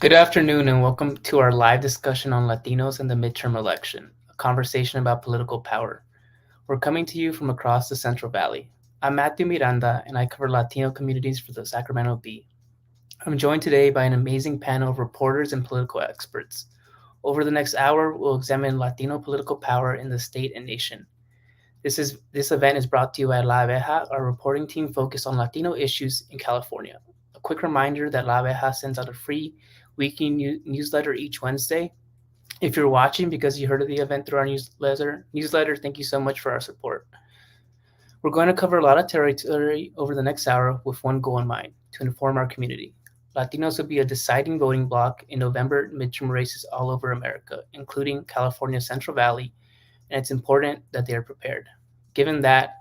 Good afternoon and welcome to our live discussion on Latinos and the midterm election, a conversation about political power. We're coming to you from across the Central Valley. I'm Matthew Miranda and I cover Latino communities for the Sacramento Bee. I'm joined today by an amazing panel of reporters and political experts. Over the next hour, we'll examine Latino political power in the state and nation. This event is brought to you by La Abeja, our reporting team focused on Latino issues in California. A quick reminder that La Abeja sends out a free weekly newsletter each Wednesday. If you're watching because you heard of the event through our newsletter, thank you so much for our support. We're going to cover a lot of territory over the next hour with one goal in mind: to inform our community. Latinos will be a deciding voting bloc in November midterm races all over America, including California's Central Valley, and it's important that they are prepared. Given that,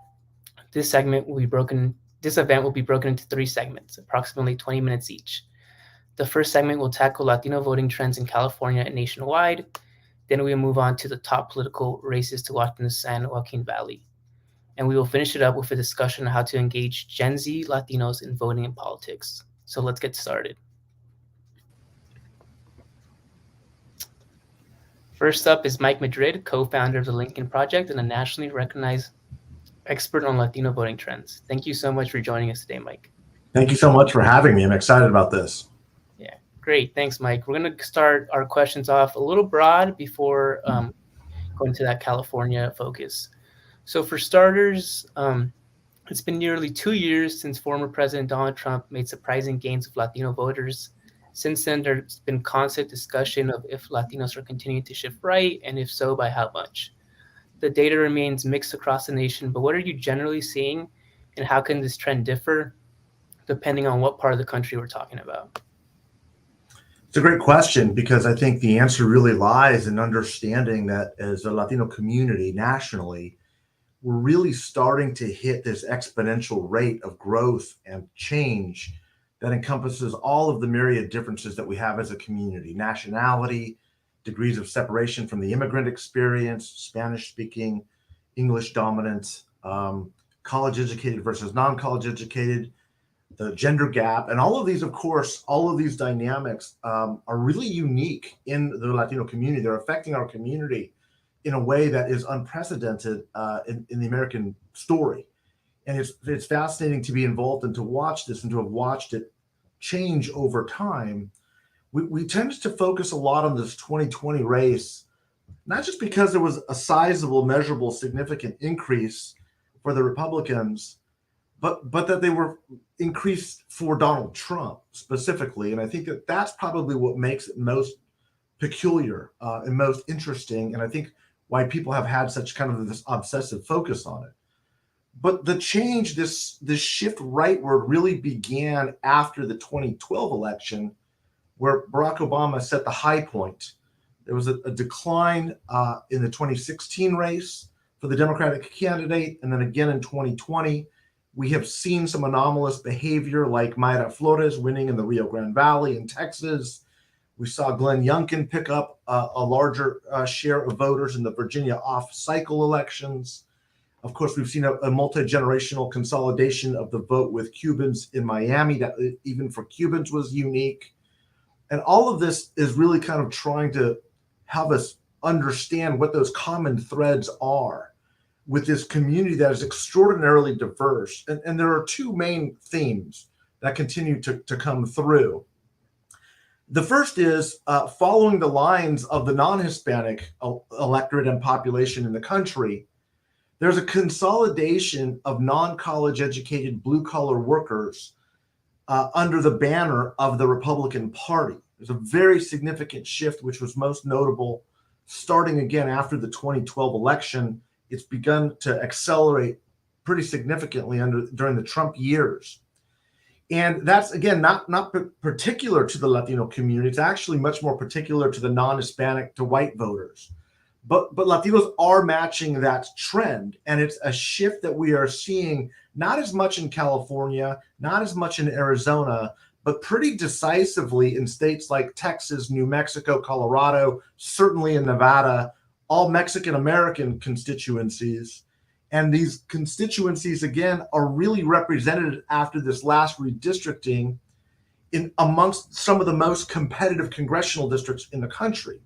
this event will be broken into 3 segments, approximately 20 minutes each. The first segment will tackle Latino voting trends in California and nationwide. Then we'll move on to the top political races to watch in the San Joaquin Valley. And we will finish it up with a discussion on how to engage Gen Z Latinos in voting and politics. So let's get started. First up is Mike Madrid, co-founder of the Lincoln Project and a nationally recognized expert on Latino voting trends. Thank you so much for joining us today, Mike. Thank you so much for having me. I'm excited about this. Yeah, great. Thanks, Mike. We're going to start our questions off a little broad before going to that California focus. So for starters, it's been nearly 2 years since former President Donald Trump made surprising gains of Latino voters. Since then, there's been constant discussion of if Latinos are continuing to shift right, and if so, by how much. The data remains mixed across the nation, but what are you generally seeing, and how can this trend differ depending on what part of the country we're talking about? It's a great question because I think the answer really lies in understanding that as a Latino community nationally, we're really starting to hit this exponential rate of growth and change that encompasses all of the myriad differences that we have as a community: nationality, degrees of separation from the immigrant experience, Spanish speaking, English dominant, college educated versus non-college educated, the gender gap, and all of these, of course, all of these dynamics are really unique in the Latino community. They're affecting our community in a way that is unprecedented in the American story. And it's fascinating to be involved and to watch this and to have watched it change over time. We tend to focus a lot on this 2020 race, not just because there was a sizable, measurable, significant increase for the Republicans, but that they were increased for Donald Trump specifically. And I think that that's probably what makes it most peculiar and most interesting. And I think why people have had such kind of this obsessive focus on it. But the change, this shift rightward really began after the 2012 election, where Barack Obama set the high point. There was a decline in the 2016 race for the Democratic candidate. And then again in 2020, we have seen some anomalous behavior like Mayra Flores winning in the Rio Grande Valley in Texas. We saw Glenn Youngkin pick up a larger share of voters in the Virginia off-cycle elections. Of course, we've seen a multi-generational consolidation of the vote with Cubans in Miami that even for Cubans was unique. And all of this is really kind of trying to help us understand what those common threads are with this community that is extraordinarily diverse. And there are 2 main themes that continue to come through. The first is following the lines of the non-Hispanic electorate and population in the country. There's a consolidation of non-college educated blue-collar workers under the banner of the Republican Party. There's a very significant shift, which was most notable starting again after the 2012 election. It's begun to accelerate pretty significantly during the Trump years. And that's, again, not particular to the Latino community. It's actually much more particular to the non-Hispanic, to white voters. But Latinos are matching that trend. And it's a shift that we are seeing not as much in California, not as much in Arizona, but pretty decisively in states like Texas, New Mexico, Colorado, certainly in Nevada, all Mexican-American constituencies. And these constituencies, again, are really represented after this last redistricting in amongst some of the most competitive congressional districts in the country.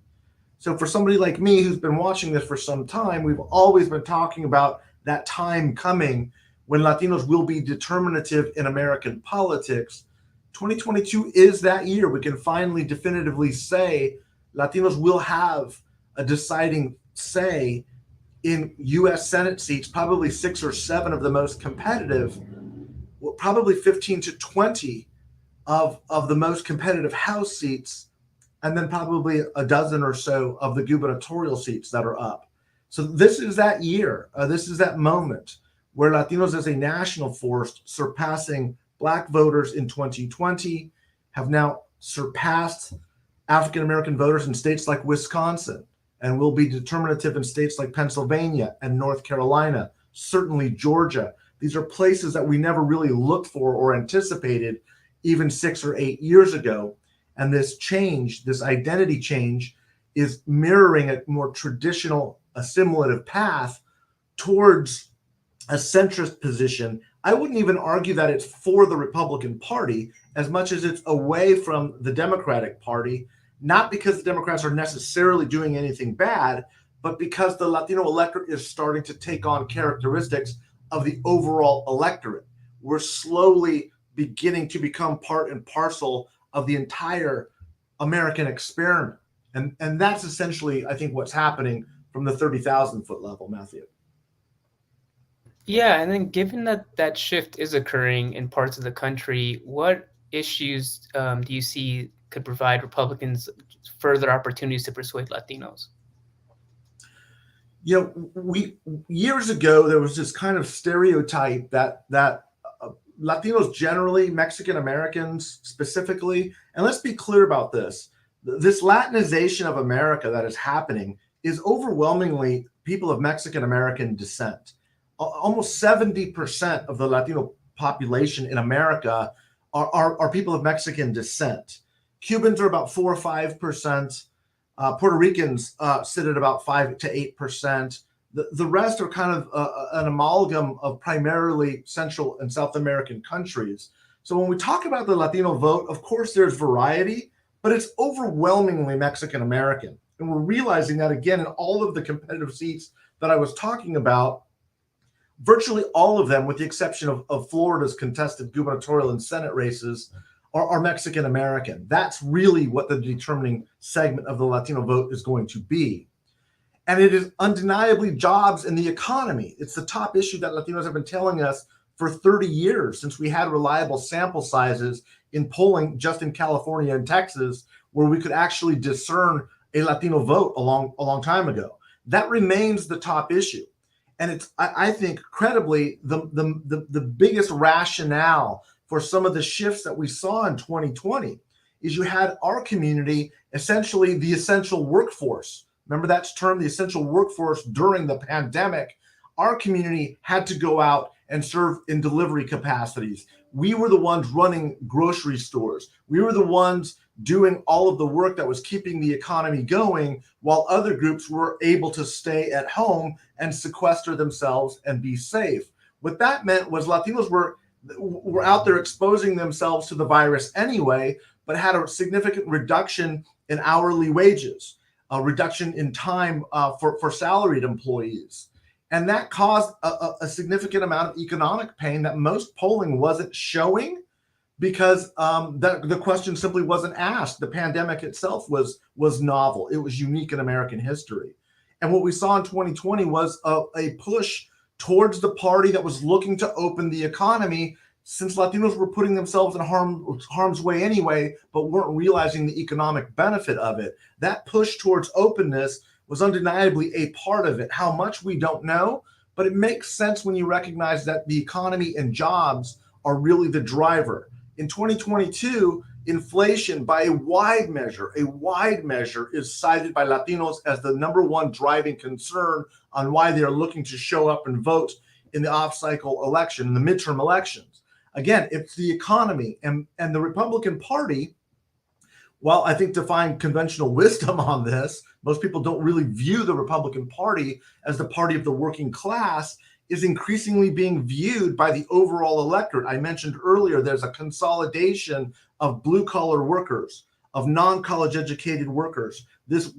So for somebody like me who's been watching this for some time, we've always been talking about that time coming when Latinos will be determinative in American politics. 2022 is that year. We can finally definitively say Latinos will have a deciding say in U.S. Senate seats, probably 6 or 7 of the most competitive, probably 15 to 20 of the most competitive House seats, and then probably a dozen or so of the gubernatorial seats that are up. So this is that year. This is that moment where Latinos as a national force, surpassing Black voters in 2020, have now surpassed African American voters in states like Wisconsin, and will be determinative in states like Pennsylvania and North Carolina, certainly Georgia. These are places that we never really looked for or anticipated even 6 or 8 years ago. And this change, this identity change, is mirroring a more traditional assimilative path towards a centrist position. I wouldn't even argue that it's for the Republican Party as much as it's away from the Democratic Party, not because the Democrats are necessarily doing anything bad, but because the Latino electorate is starting to take on characteristics of the overall electorate. We're slowly beginning to become part and parcel of the entire American experiment. And that's essentially, I think, what's happening from the 30,000 foot level, Matthew. Yeah, and then given that that shift is occurring in parts of the country, what issues do you see could provide Republicans further opportunities to persuade Latinos? You know, we years ago there was this kind of stereotype that Latinos generally, Mexican Americans specifically, and let's be clear about this. This Latinization of America that is happening is overwhelmingly people of Mexican American descent. Almost 70% of the Latino population in America are people of Mexican descent. Cubans are about 4 or 5%. Puerto Ricans sit at about 5 to 8%. The rest are kind of an amalgam of primarily Central and South American countries. So when we talk about the Latino vote, of course, there's variety, but it's overwhelmingly Mexican American. And we're realizing that, again, in all of the competitive seats that I was talking about, virtually all of them, with the exception of Florida's contested gubernatorial and Senate races, are Mexican American. That's really what the determining segment of the Latino vote is going to be. And it is undeniably jobs in the economy. It's the top issue that Latinos have been telling us for 30 years, since we had reliable sample sizes in polling just in California and Texas, where we could actually discern a Latino vote a long time ago. That remains the top issue. And it's, I think, credibly, the biggest rationale for some of the shifts that we saw in 2020 is you had our community, essentially the essential workforce. Remember that term, the essential workforce, during the pandemic. Our community had to go out and serve in delivery capacities. We were the ones running grocery stores. We were the ones doing all of the work that was keeping the economy going, while other groups were able to stay at home and sequester themselves and be safe. What that meant was Latinos were out there exposing themselves to the virus anyway, but had a significant reduction in hourly wages, a reduction in time for salaried employees. And that caused a significant amount of economic pain that most polling wasn't showing, because the question simply wasn't asked. The pandemic itself was novel. It was unique in American history. And what we saw in 2020 was a push towards the party that was looking to open the economy, since Latinos were putting themselves in harm's way anyway, but weren't realizing the economic benefit of it. That push towards openness was undeniably a part of it. How much, we don't know, but it makes sense when you recognize that the economy and jobs are really the driver. In 2022, inflation, by a wide measure, is cited by Latinos as the number one driving concern on why they are looking to show up and vote in the off-cycle election, in the midterm elections. Again, it's the economy, and the Republican Party, while I think defying conventional wisdom on this, most people don't really view the Republican Party as the party of the working class, is increasingly being viewed by the overall electorate. I mentioned earlier, there's a consolidation of blue collar workers, of non-college educated workers. This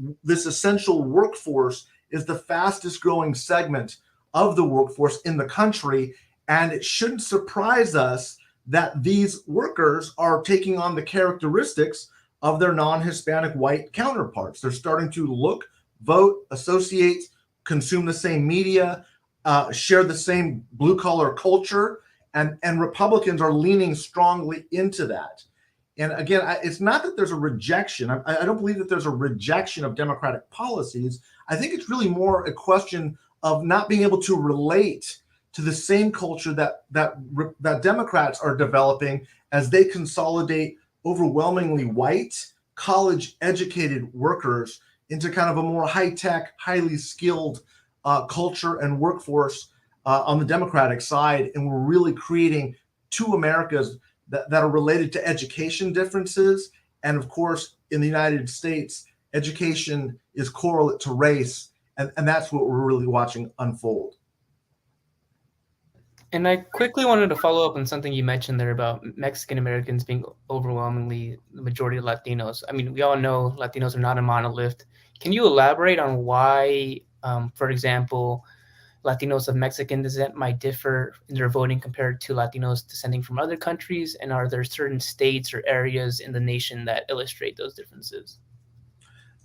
essential workforce is the fastest growing segment of the workforce in the country. And it shouldn't surprise us that these workers are taking on the characteristics of their non-Hispanic white counterparts. They're starting to look, vote, associate, consume the same media, share the same blue collar culture, and Republicans are leaning strongly into that. And again, it's not that there's a rejection. I don't believe that there's a rejection of Democratic policies. I think it's really more a question of not being able to relate to the same culture that Democrats are developing as they consolidate overwhelmingly white, college-educated workers into kind of a more high-tech, highly skilled culture and workforce on the Democratic side. And we're really creating two Americas that are related to education differences. And of course, in the United States, education is correlate to race. And that's what we're really watching unfold. And I quickly wanted to follow up on something you mentioned there about Mexican Americans being overwhelmingly the majority of Latinos. I mean, we all know Latinos are not a monolith. Can you elaborate on why, for example, Latinos of Mexican descent might differ in their voting compared to Latinos descending from other countries? And are there certain states or areas in the nation that illustrate those differences?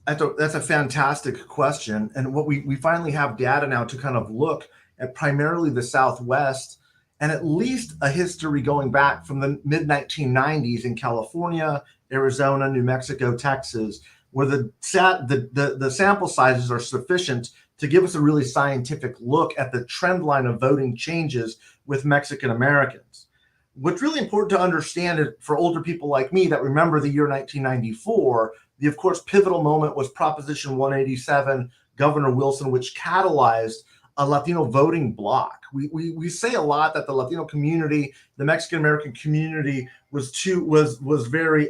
That's a fantastic question. And what we finally have data now to kind of look at primarily the Southwest, and at least a history going back from the mid 1990s in California, Arizona, New Mexico, Texas, where the sample sizes are sufficient to give us a really scientific look at the trend line of voting changes with Mexican Americans. What's really important to understand is for older people like me that remember the year 1994, the, of course, pivotal moment was Proposition 187, Governor Wilson, which catalyzed a Latino voting bloc. We say a lot that the Latino community, the Mexican American community was very,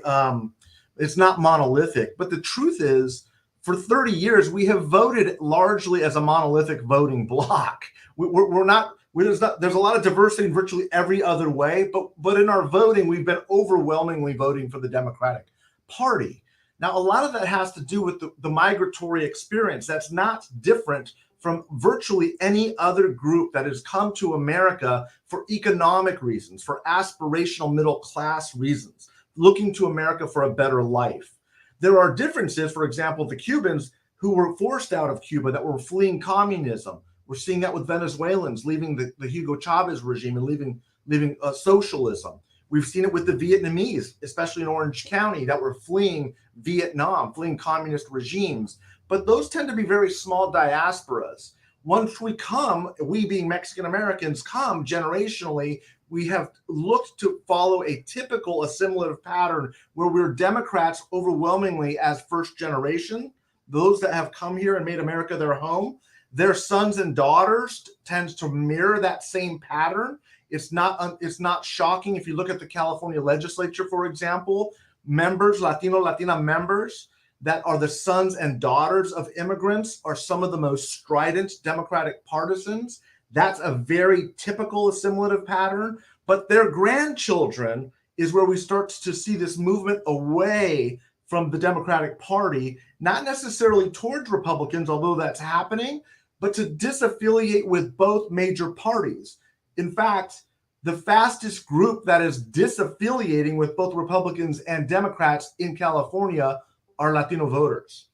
it's not monolithic, but the truth is for 30 years, we have voted largely as a monolithic voting bloc. There's a lot of diversity in virtually every other way, but in our voting, we've been overwhelmingly voting for the Democratic Party. Now, a lot of that has to do with the migratory experience. That's not different from virtually any other group that has come to America for economic reasons, for aspirational middle class reasons, looking to America for a better life. There are differences, for example, the Cubans who were forced out of Cuba that were fleeing communism. We're seeing that with Venezuelans leaving the Hugo Chavez regime and leaving socialism. We've seen it with the Vietnamese, especially in Orange County, that were fleeing Vietnam, fleeing communist regimes. But those tend to be very small diasporas. Once we being Mexican Americans come generationally, we have looked to follow a typical assimilative pattern where we're Democrats overwhelmingly as first generation, those that have come here and made America their home. Their sons and daughters tend to mirror that same pattern. It's not shocking if you look at the California legislature, for example, Latina members that are the sons and daughters of immigrants are some of the most strident Democratic partisans. That's a very typical assimilative pattern. But their grandchildren is where we start to see this movement away from the Democratic Party, not necessarily towards Republicans, although that's happening, but to disaffiliate with both major parties. In fact, the fastest group that is disaffiliating with both Republicans and Democrats in California are Latino voters.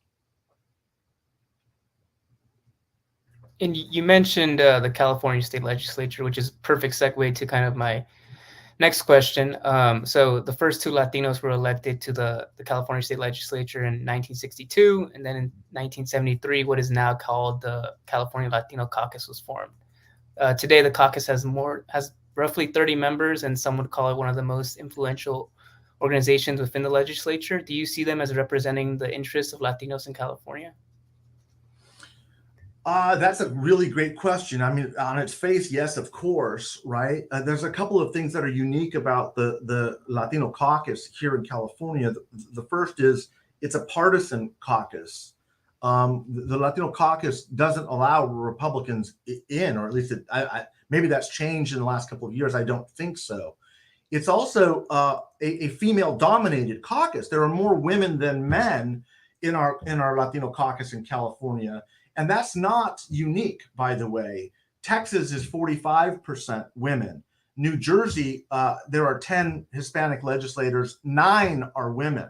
And you mentioned the California state legislature, which is a perfect segue to kind of my next question. So the first two Latinos were elected to the California state legislature in 1962, and then in 1973, what is now called the California Latino Caucus was formed. Today, the caucus has roughly 30 members, and some would call it one of the most influential organizations within the legislature. Do you see them as representing the interests of Latinos in California? That's a really great question. I mean, on its face, yes, of course, right? There's a couple of things that are unique about the Latino caucus here in California. The first is it's a partisan caucus. The Latino caucus doesn't allow Republicans in, or at least maybe that's changed in the last couple of years. I don't think so. It's also a female-dominated caucus. There are more women than men in our Latino caucus in California, and that's not unique, by the way. Texas is 45% women. New Jersey, there are 10 Hispanic legislators, 9 are women.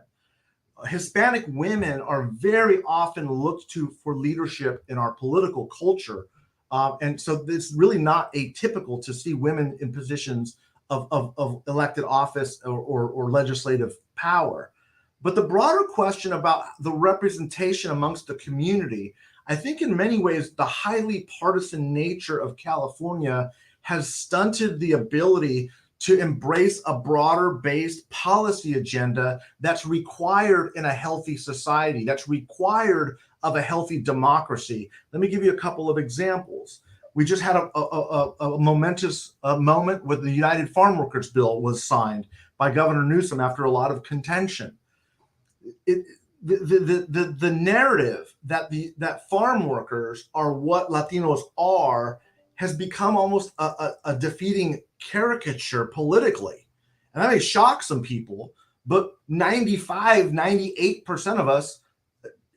Hispanic women are very often looked to for leadership in our political culture. And so it's really not atypical to see women in positions of elected office or legislative power. But the broader question about the representation amongst the community, I think in many ways, the highly partisan nature of California has stunted the ability to embrace a broader based policy agenda that's required in a healthy society, that's required of a healthy democracy. Let me give you a couple of examples. We just had a momentous moment with the United Farm Workers Bill was signed by Governor Newsom after a lot of contention. The narrative that farm workers are what Latinos are has become almost a defeating caricature politically. And that may shock some people, but 98% of us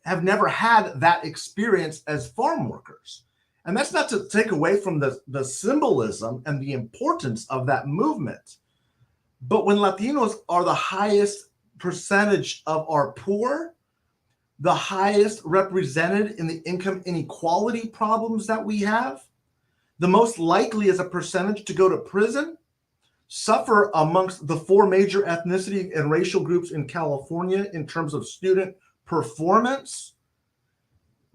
have never had that experience as farm workers. And that's not to take away from the symbolism and the importance of that movement. But when Latinos are the highest percentage of our poor, the highest represented in the income inequality problems that we have, the most likely as a percentage to go to prison, suffer amongst the 4 major ethnicity and racial groups in California in terms of student performance,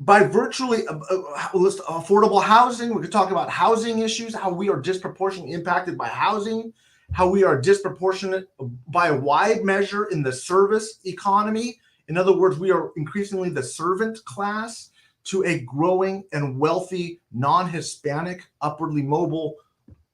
by virtually affordable housing. We could talk about housing issues, how we are disproportionately impacted by housing, how we are disproportionate by a wide measure in the service economy. In other words, we are increasingly the servant class to a growing and wealthy non-Hispanic, upwardly mobile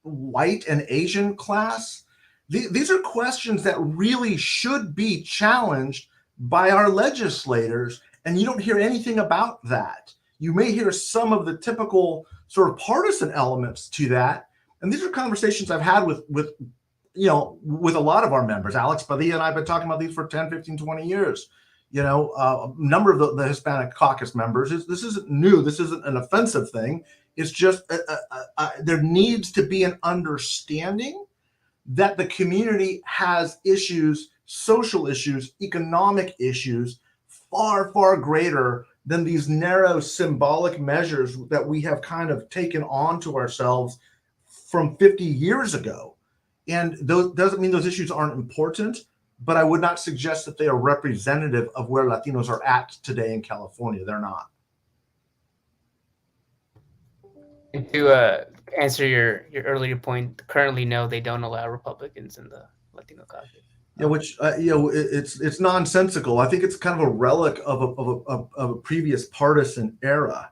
white and Asian class. These are questions that really should be challenged by our legislators, and you don't hear anything about that. You may hear some of the typical sort of partisan elements to that, and these are conversations I've had with a lot of our members. Alex Padilla and I have been talking about these for 10, 15, 20 years. A number of the Hispanic caucus members, this isn't new. This isn't an offensive thing. It's just there needs to be an understanding that the community has issues, social issues, economic issues, far, far greater than these narrow symbolic measures that we have kind of taken on to ourselves from 50 years ago. And those doesn't mean those issues aren't important, but I would not suggest that they are representative of where Latinos are at today in California. They're not. And to answer your earlier point, currently, no, they don't allow Republicans in the Latino caucus. Yeah, which it's nonsensical. I think it's kind of a relic of a previous partisan era.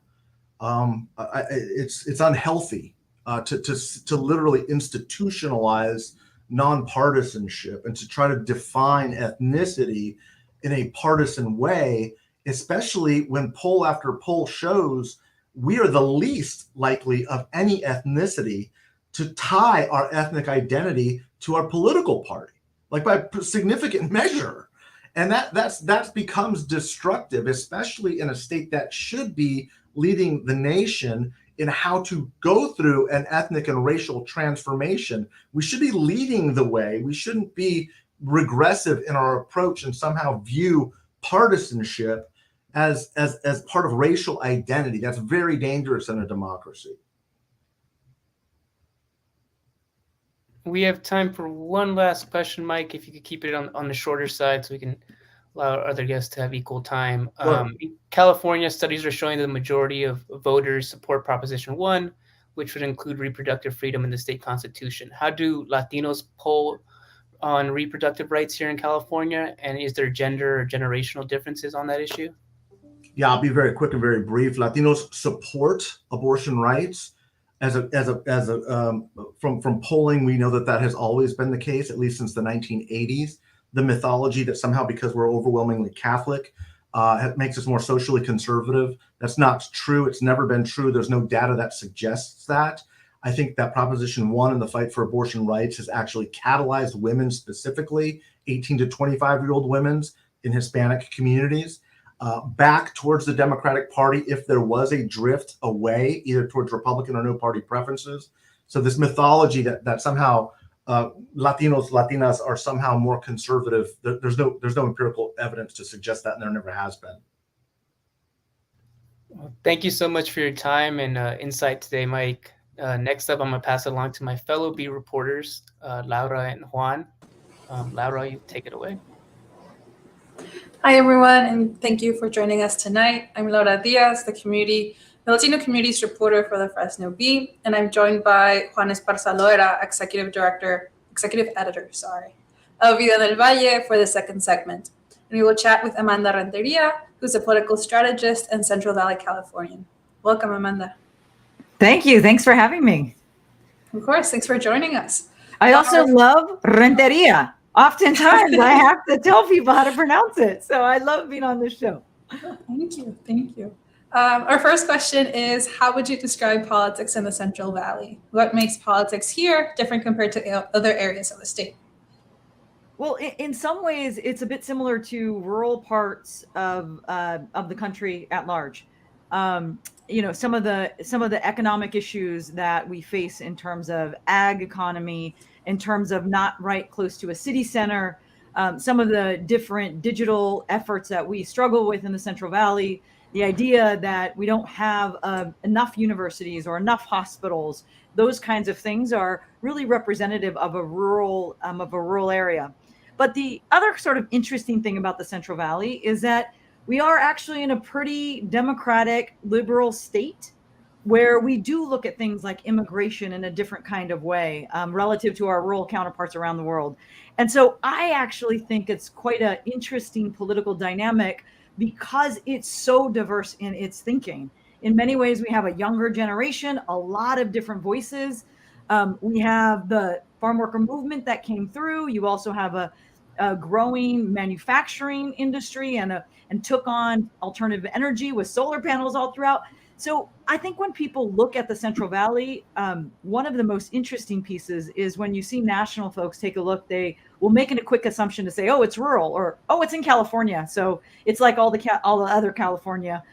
It's unhealthy to literally institutionalize nonpartisanship and to try to define ethnicity in a partisan way, especially when poll after poll shows we are the least likely of any ethnicity to tie our ethnic identity to our political party, like by significant measure. And that becomes destructive, especially in a state that should be leading the nation in how to go through an ethnic and racial transformation. We should be leading the way. We shouldn't be regressive in our approach and somehow view partisanship as part of racial identity. That's very dangerous in a democracy. We have time for one last question, Mike, if you could keep it on the shorter side so we can allow our other guests to have equal time. Sure. In California, studies are showing that the majority of voters support Proposition 1, which would include reproductive freedom in the state constitution. How do Latinos poll on reproductive rights here in California? And is there gender or generational differences on that issue? Yeah, I'll be very quick and very brief. Latinos support abortion rights. From polling, we know that has always been the case, at least since the 1980s. The mythology that somehow because we're overwhelmingly Catholic makes us more socially conservative. That's not true. It's never been true. There's no data that suggests that. I think that Proposition 1 and the fight for abortion rights has actually catalyzed women, specifically 18 to 25-year-old women's in Hispanic communities, back towards the Democratic Party if there was a drift away, either towards Republican or no party preferences. So this mythology that somehow Latinos, Latinas are somehow more conservative, there's no empirical evidence to suggest that, and there never has been. Well, thank you so much for your time and insight today, Mike. Next up, I'm going to pass it along to my fellow B reporters, Laura and Juan. Laura, you take it away. Hi, everyone, and thank you for joining us tonight. I'm Laura Diaz, the Latino Communities reporter for the Fresno Bee, and I'm joined by Juan Esparza Loera, executive editor, of Vida del Valle for the second segment. And we will chat with Amanda Renteria, who's a political strategist and Central Valley Californian. Welcome, Amanda. Thank you. Thanks for having me. Of course. Thanks for joining us. I also love Renteria. Oftentimes, I have to tell people how to pronounce it. So I love being on this show. Thank you. Thank you. Our first question is, how would you describe politics in the Central Valley? What makes politics here different compared to other areas of the state? Well, in some ways, it's a bit similar to rural parts of the country at large. Some of the economic issues that we face in terms of ag economy, in terms of not right close to a city center, some of the different digital efforts that we struggle with in the Central Valley, the idea that we don't have enough universities or enough hospitals, those kinds of things are really representative of a rural area. But the other sort of interesting thing about the Central Valley is that we are actually in a pretty democratic, liberal state where we do look at things like immigration in a different kind of way relative to our rural counterparts around the world. And so I actually think it's quite an interesting political dynamic because it's so diverse in its thinking. In many ways, we have a younger generation, a lot of different voices. We have the farm worker movement that came through. You also have a growing manufacturing industry and took on alternative energy with solar panels all throughout. So I think when people look at the Central Valley, one of the most interesting pieces is when you see national folks take a look, they will make a quick assumption to say, oh, it's rural, or, oh, it's in California. So it's like all the other California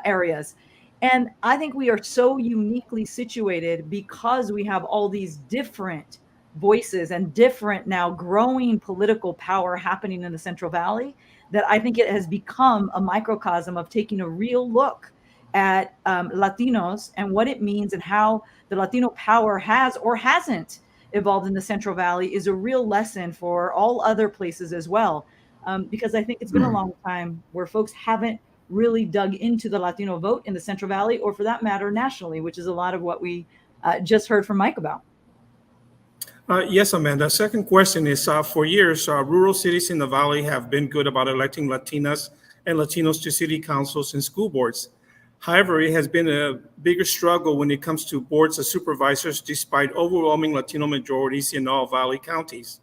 areas. And I think we are so uniquely situated because we have all these different voices and different now growing political power happening in the Central Valley that I think it has become a microcosm of taking a real look at Latinos and what it means and how the Latino power has or hasn't evolved in the Central Valley is a real lesson for all other places as well. Because I think it's been a long time where folks haven't really dug into the Latino vote in the Central Valley, or for that matter, nationally, which is a lot of what we just heard from Mike about. Yes, Amanda. Second question is, for years, rural cities in the Valley have been good about electing Latinas and Latinos to city councils and school boards. However, it has been a bigger struggle when it comes to boards of supervisors, despite overwhelming Latino majorities in all Valley counties.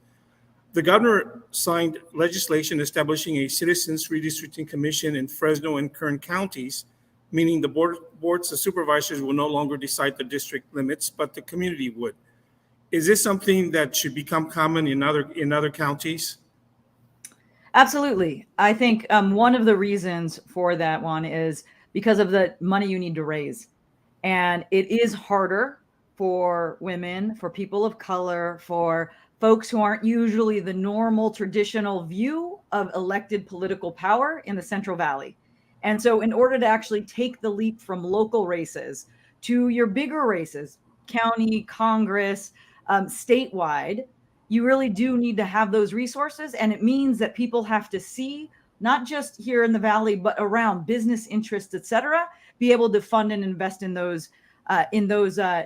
The governor signed legislation establishing a Citizens Redistricting Commission in Fresno and Kern counties, meaning the boards of supervisors will no longer decide the district limits, but the community would. Is this something that should become common in other counties? Absolutely. I think one of the reasons for that one is because of the money you need to raise. And it is harder for women, for people of color, for folks who aren't usually the normal traditional view of elected political power in the Central Valley. And so in order to actually take the leap from local races to your bigger races, county, Congress, statewide, you really do need to have those resources. And it means that people have to see, not just here in the Valley, but around business interests, et cetera, be able to fund and invest in those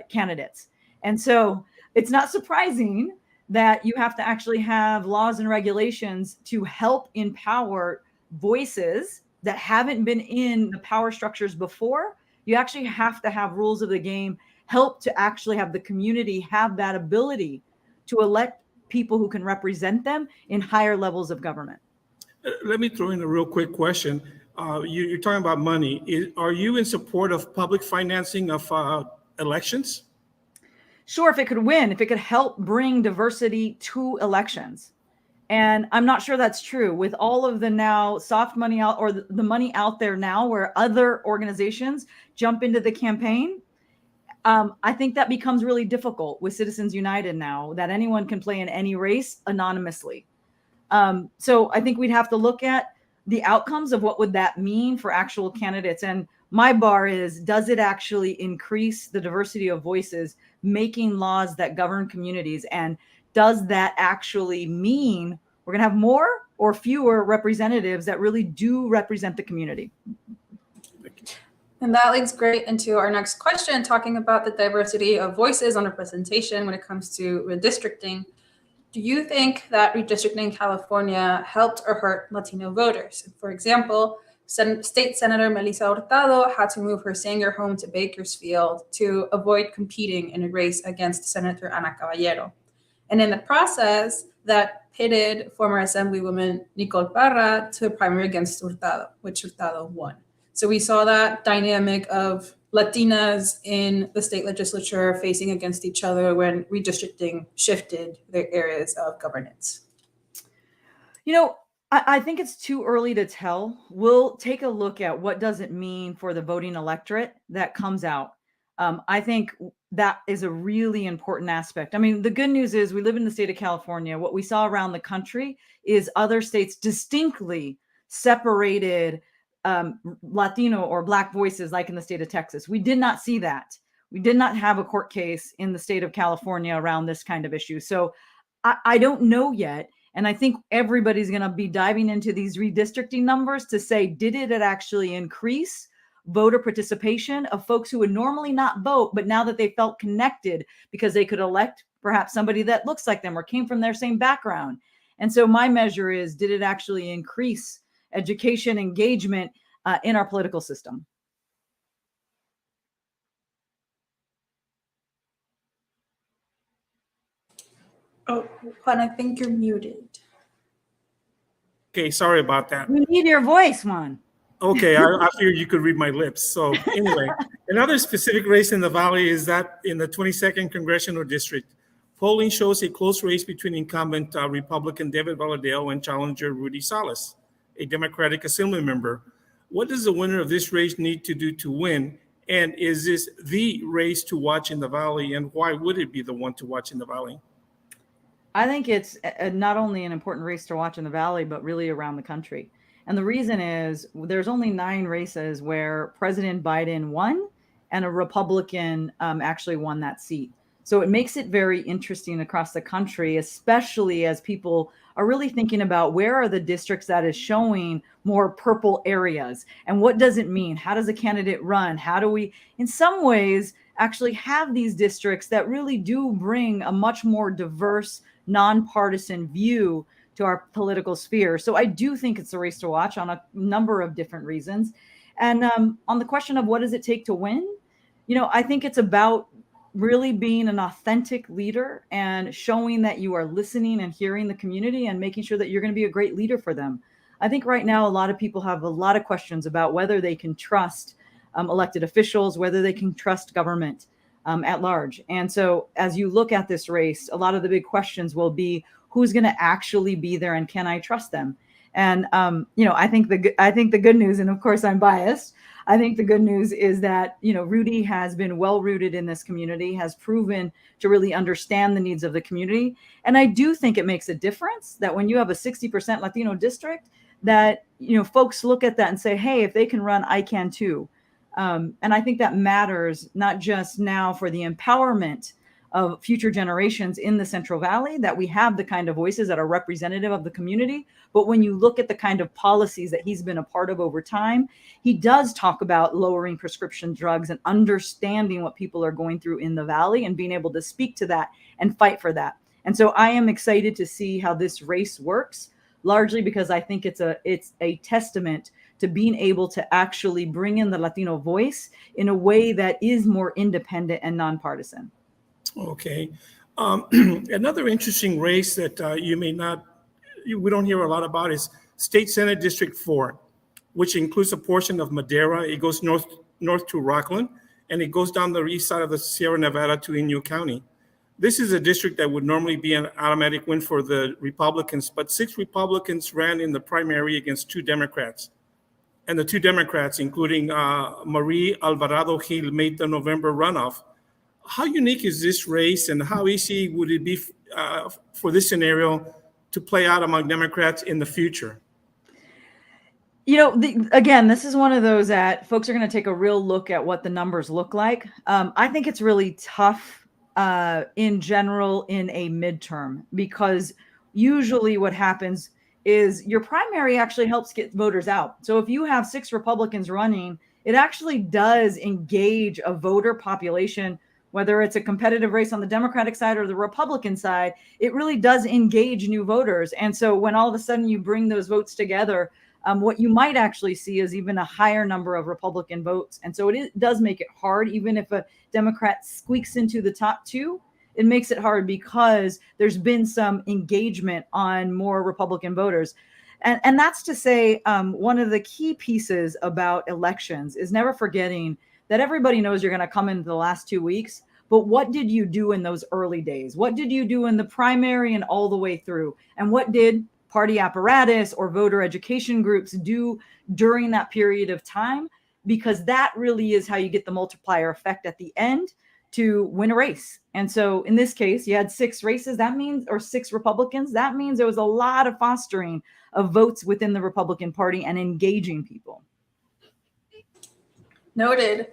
candidates. And so it's not surprising that you have to actually have laws and regulations to help empower voices that haven't been in the power structures before. You actually have to have rules of the game, help to actually have the community have that ability to elect people who can represent them in higher levels of government. Let me throw in a real quick question. You're talking about money. Are you in support of public financing of elections? sure, if it could win, if it could help bring diversity to elections. And I'm not sure that's true with all of the now soft money out, or the money out there now where other organizations jump into the campaign. I think that becomes really difficult with Citizens United now, that anyone can play in any race anonymously. So I think we'd have to look at the outcomes of what would that mean for actual candidates. And my bar is, does it actually increase the diversity of voices making laws that govern communities? And does that actually mean we're going to have more or fewer representatives that really do represent the community? And that leads great into our next question, talking about the diversity of voices on representation when it comes to redistricting. Do you think that redistricting in California helped or hurt Latino voters? For example, State Senator Melissa Hurtado had to move her Sanger home to Bakersfield to avoid competing in a race against Senator Ana Caballero. And in the process, that pitted former Assemblywoman Nicole Parra to a primary against Hurtado, which Hurtado won. So we saw that dynamic of Latinas in the state legislature facing against each other when redistricting shifted their areas of governance. You know, I think it's too early to tell. We'll take a look at what does it mean for the voting electorate that comes out. I think that is a really important aspect. I mean, the good news is we live in the state of California. What we saw around the country is other states distinctly separated Latino or Black voices, like in the state of Texas. We did not see that. We did not have a court case in the state of California around this kind of issue. So I don't know yet. And I think everybody's going to be diving into these redistricting numbers to say, did it actually increase voter participation of folks who would normally not vote, but now that they felt connected because they could elect perhaps somebody that looks like them or came from their same background? And so my measure is, did it actually increase education engagement in our political system? Oh, Juan, I think you're muted. Okay, sorry about that. We need your voice, Juan. Okay, I figured you could read my lips. So anyway, another specific race in the Valley is that in the 22nd Congressional District. Polling shows a close race between incumbent Republican David Valadao and challenger Rudy Salas, a Democratic Assembly member. What does the winner of this race need to do to win? And is this the race to watch in the Valley? And why would it be the one to watch in the Valley? I think it's not only an important race to watch in the Valley, but really around the country. And the reason is there's only 9 races where President Biden won and a Republican actually won that seat. So it makes it very interesting across the country, especially as people are really thinking about where are the districts that is showing more purple areas and what does it mean? How does a candidate run? How do we, in some ways, actually have these districts that really do bring a much more diverse, nonpartisan view to our political sphere? So I do think it's a race to watch on a number of different reasons. And on the question of what does it take to win, I think it's about really being an authentic leader and showing that you are listening and hearing the community and making sure that you're going to be a great leader for them. I think right now a lot of people have a lot of questions about whether they can trust elected officials, whether they can trust government at large. And so as you look at this race, a lot of the big questions will be, who's going to actually be there and can I trust them? And, I think the good news, and of course I'm biased, I think the good news is that, Rudy has been well rooted in this community, has proven to really understand the needs of the community. And I do think it makes a difference that when you have a 60% Latino district, that, folks look at that and say, hey, if they can run, I can too. And I think that matters not just now for the empowerment of future generations in the Central Valley, that we have the kind of voices that are representative of the community. But when you look at the kind of policies that he's been a part of over time, he does talk about lowering prescription drugs and understanding what people are going through in the Valley and being able to speak to that and fight for that. And so I am excited to see how this race works, largely because I think it's a testament to being able to actually bring in the Latino voice in a way that is more independent and nonpartisan. Okay. Another interesting race that we don't hear a lot about is State Senate District 4, which includes a portion of Madera. It goes north to Rockland, and it goes down the east side of the Sierra Nevada to Inyo County. This is a district that would normally be an automatic win for the Republicans, but 6 Republicans ran in the primary against 2 Democrats. And the 2 Democrats, including Marie Alvarado Gil, made the November runoff. How unique is this race, and how easy would it be for this scenario to play out among Democrats in the future? Again, this is one of those that folks are going to take a real look at what the numbers look like. I think it's really tough in general in a midterm, because usually what happens is your primary actually helps get voters out. So if you have 6 Republicans running, it actually does engage a voter population, whether it's a competitive race on the Democratic side or the Republican side. It really does engage new voters. And so when all of a sudden you bring those votes together, what you might actually see is even a higher number of Republican votes. And so it does make it hard. Even if a Democrat squeaks into the top 2, it makes it hard because there's been some engagement on more Republican voters. And that's to say, one of the key pieces about elections is never forgetting that everybody knows you're going to come into the last 2 weeks. But what did you do in those early days? What did you do in the primary and all the way through? And what did party apparatus or voter education groups do during that period of time? Because that really is how you get the multiplier effect at the end to win a race. And so in this case, you had 6 races, that means, or 6 Republicans, that means there was a lot of fostering of votes within the Republican Party and engaging people. Noted.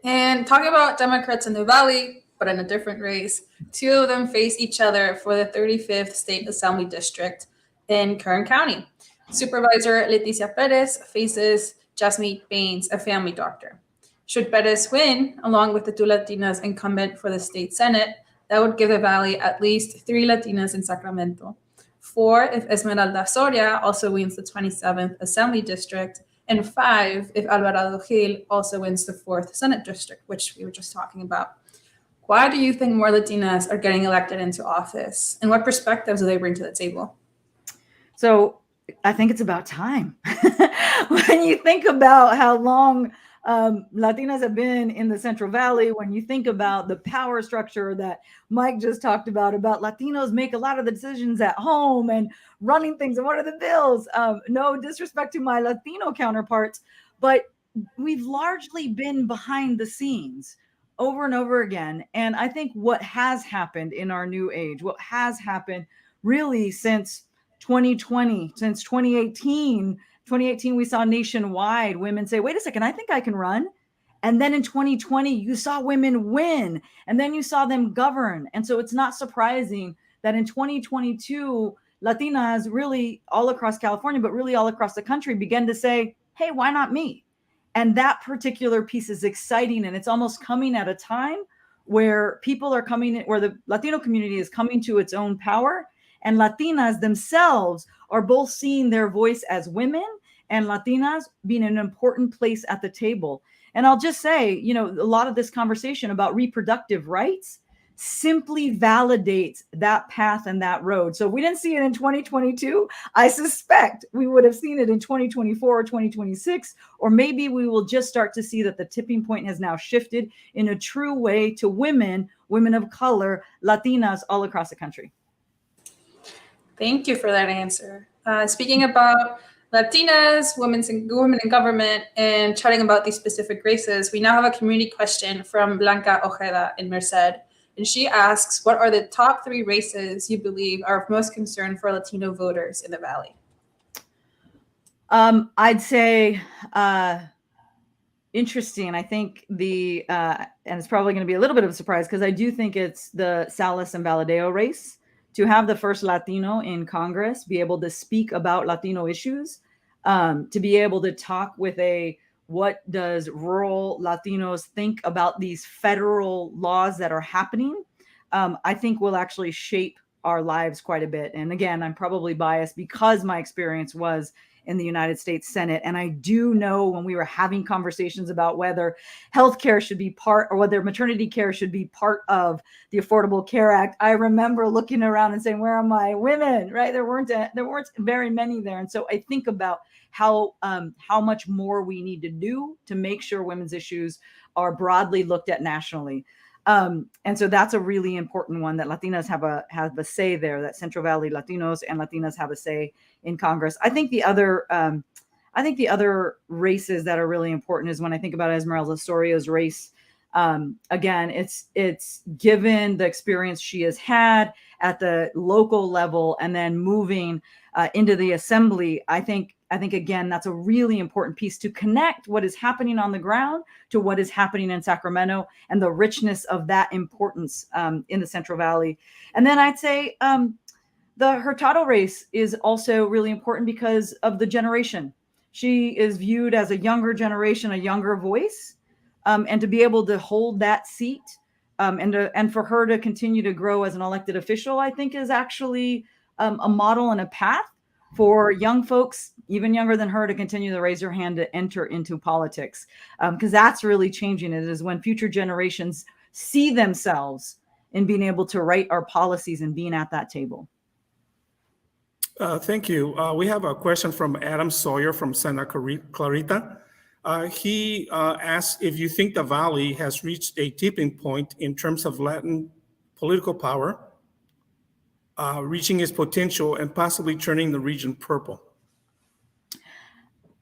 And talking about Democrats in the Valley, but in a different race, 2 of them face each other for the 35th State Assembly District in Kern County. Supervisor Leticia Perez faces Jasmine Baines, a family doctor. Should Perez win, along with the 2 Latinas incumbent for the state Senate, that would give the Valley at least 3 Latinas in Sacramento. 4 if Esmeralda Soria also wins the 27th Assembly District, and 5 if Alvarado Gil also wins the 4th Senate District, which we were just talking about. Why do you think more Latinas are getting elected into office, and what perspectives do they bring to the table? So I think it's about time. When you think about how long Latinas have been in the Central Valley, when you think about the power structure that Mike just talked about Latinos make a lot of the decisions at home and running things and what are the bills? No disrespect to my Latino counterparts, but we've largely been behind the scenes over and over again. And I think what has happened in our new age, what has happened really since 2020, since 2018, we saw nationwide women say, wait a second, I think I can run. And then in 2020, you saw women win, and then you saw them govern. And so it's not surprising that in 2022, Latinas really all across California, but really all across the country began to say, hey, why not me? And that particular piece is exciting. And it's almost coming at a time where people are coming, where the Latino community is coming to its own power. And Latinas themselves are both seeing their voice as women and Latinas being an important place at the table. And I'll just say, a lot of this conversation about reproductive rights simply validates that path and that road. So we didn't see it in 2022. I suspect we would have seen it in 2024 or 2026, or maybe we will just start to see that the tipping point has now shifted in a true way to women of color, Latinas all across the country. Thank you for that answer. Speaking about Latinas, women in government, and chatting about these specific races, we now have a community question from Blanca Ojeda in Merced. And she asks, what are the top 3 races you believe are of most concern for Latino voters in the Valley? I'd say interesting. I think and it's probably going to be a little bit of a surprise because I do think it's the Salas and Valadeo race. To have the first Latino in Congress be able to speak about Latino issues, to be able to talk with what does rural Latinos think about these federal laws that are happening, I think will actually shape our lives quite a bit. And again, I'm probably biased because my experience was in the United States Senate. And I do know when we were having conversations about whether healthcare should be part or whether maternity care should be part of the Affordable Care Act, I remember looking around and saying, where are my women, right? There weren't very many there. And so I think about how much more we need to do to make sure women's issues are broadly looked at nationally. And so that's a really important one, that Latinas have a say there, that Central Valley Latinos and Latinas have a say in Congress. I think the other races that are really important is when I think about Esmeralda Sorio's race. Again, it's given the experience she has had at the local level and then moving into the assembly. I think again, that's a really important piece to connect what is happening on the ground to what is happening in Sacramento and the richness of that importance in the Central Valley. And then I'd say the Hurtado race is also really important because of the generation. She is viewed as a younger generation, a younger voice, and to be able to hold that seat and for her to continue to grow as an elected official, I think is actually a model and a path for young folks, even younger than her, to continue to raise their hand to enter into politics. Because that's really changing it, is when future generations see themselves in being able to write our policies and being at that table. Thank you. We have a question from Adam Sawyer from Santa Clarita. He asks if you think the Valley has reached a tipping point in terms of Latin political power, reaching its potential and possibly turning the region purple.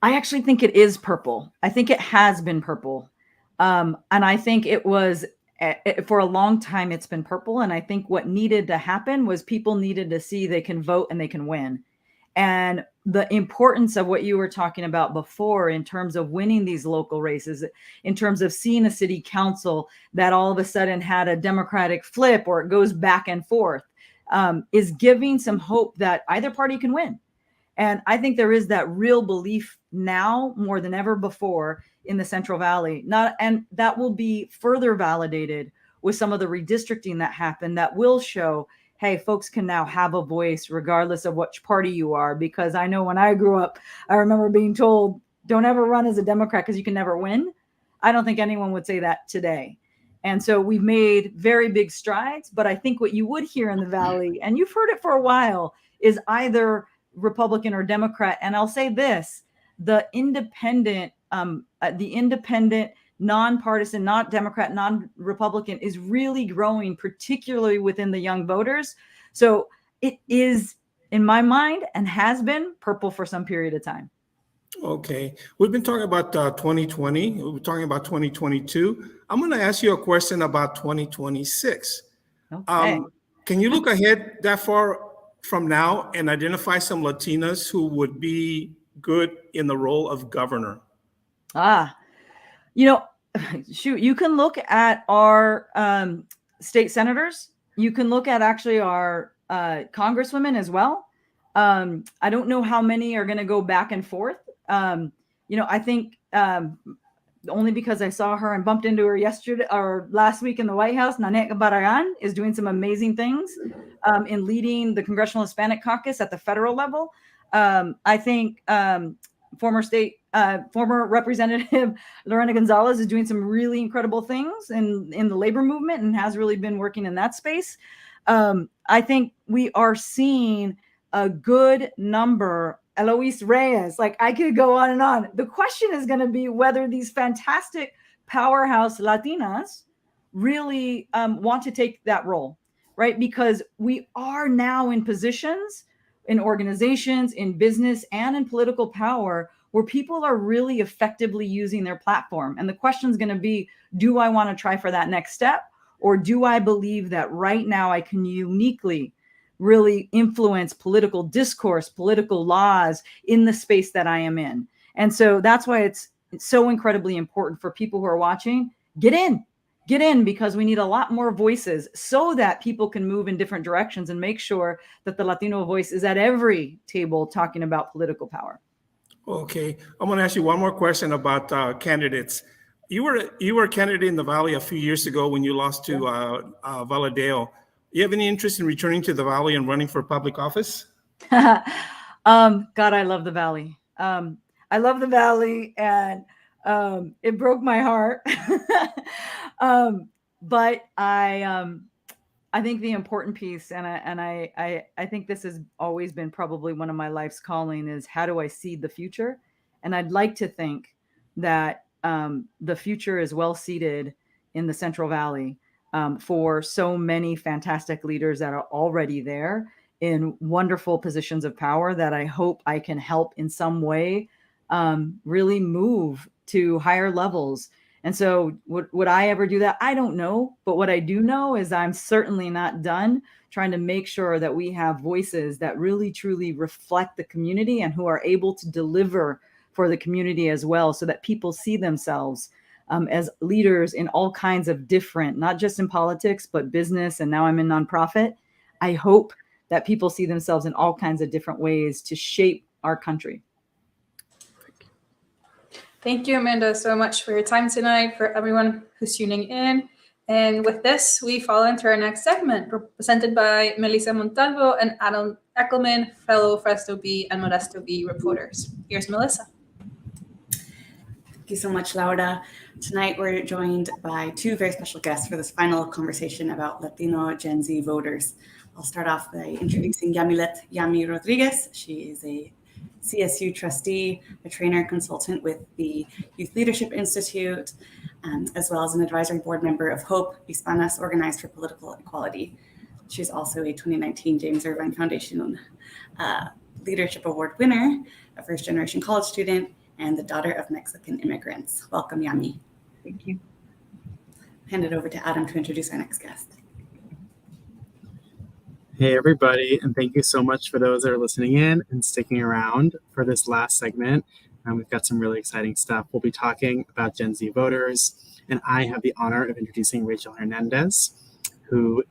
I actually think it is purple. I think it has been purple. And I think it was, for a long time, it's been purple. And I think what needed to happen was people needed to see they can vote and they can win. And the importance of what you were talking about before in terms of winning these local races, in terms of seeing a city council that all of a sudden had a Democratic flip or it goes back and forth, is giving some hope that either party can win. And I think there is that real belief now more than ever before in the Central Valley. And that will be further validated with some of the redistricting that happened that will show, hey, folks can now have a voice regardless of which party you are. Because I know when I grew up, I remember being told, don't ever run as a Democrat because you can never win. I don't think anyone would say that today. And so we've made very big strides. But I think what you would hear in the Valley, and you've heard it for a while, is either Republican or Democrat. And I'll say this, the independent, nonpartisan, not Democrat, non-Republican is really growing, particularly within the young voters. So it is, in my mind, and has been purple for some period of time. Okay. We've been talking about 2020. We're talking about 2022. I'm going to ask you a question about 2026. Okay. Can you look ahead that far from now and identify some Latinas who would be good in the role of governor? Shoot, you can look at our state senators. You can look at actually our congresswomen as well. I don't know how many are going to go back and forth. I think only because I saw her and bumped into her yesterday or last week in the White House, Nanette Barragan is doing some amazing things in leading the Congressional Hispanic Caucus at the federal level. I think former Representative Lorena Gonzalez is doing some really incredible things in the labor movement and has really been working in that space. I think we are seeing a good number. Eloise Reyes, like I could go on and on. The question is going to be whether these fantastic powerhouse Latinas really want to take that role, right? Because we are now in positions, in organizations, in business, and in political power where people are really effectively using their platform. And the question is going to be, do I want to try for that next step? Or do I believe that right now I can uniquely really influence political discourse, political laws in the space that I am in? And so that's why it's so incredibly important for people who are watching, get in, because we need a lot more voices so that people can move in different directions and make sure that the Latino voice is at every table talking about political power. Okay. I'm going to ask you one more question about candidates. You were a candidate in the Valley a few years ago when you lost to Valadeo. You have any interest in returning to the Valley and running for public office? God, I love the Valley. I love the Valley, and it broke my heart. But I think the important piece, and I think this has always been probably one of my life's calling, is how do I seed the future? And I'd like to think that the future is well seated in the Central Valley. for so many fantastic leaders that are already there in wonderful positions of power that I hope I can help in some way really move to higher levels. And so would I ever do that? I don't know. But what I do know is I'm certainly not done trying to make sure that we have voices that really, truly reflect the community and who are able to deliver for the community as well, so that people see themselves as leaders in all kinds of different, not just in politics, but business. And now I'm in nonprofit. I hope that people see themselves in all kinds of different ways to shape our country. Thank you, Amanda, so much for your time tonight, for everyone who's tuning in. And with this, we fall into our next segment, presented by Melissa Montalvo and Adam Eckelman, fellow Fresno B and Modesto B reporters. Here's Melissa. Thank you so much, Laura. Tonight, we're joined by two very special guests for this final conversation about Latino Gen Z voters. I'll start off by introducing Yami Rodriguez. She is a CSU trustee, a trainer consultant with the Youth Leadership Institute, as well as an advisory board member of HOPE, Hispanas Organized for Political Equality. She's also a 2019 James Irvine Foundation Leadership Award winner, a first-generation college student, and the daughter of Mexican immigrants. Welcome, Yami. Thank you. Hand it over to Adam to introduce our next guest. Hey, everybody, and thank you so much for those that are listening in and sticking around for this last segment. We've got some really exciting stuff. We'll be talking about Gen Z voters, and I have the honor of introducing Rachel Hernandez, who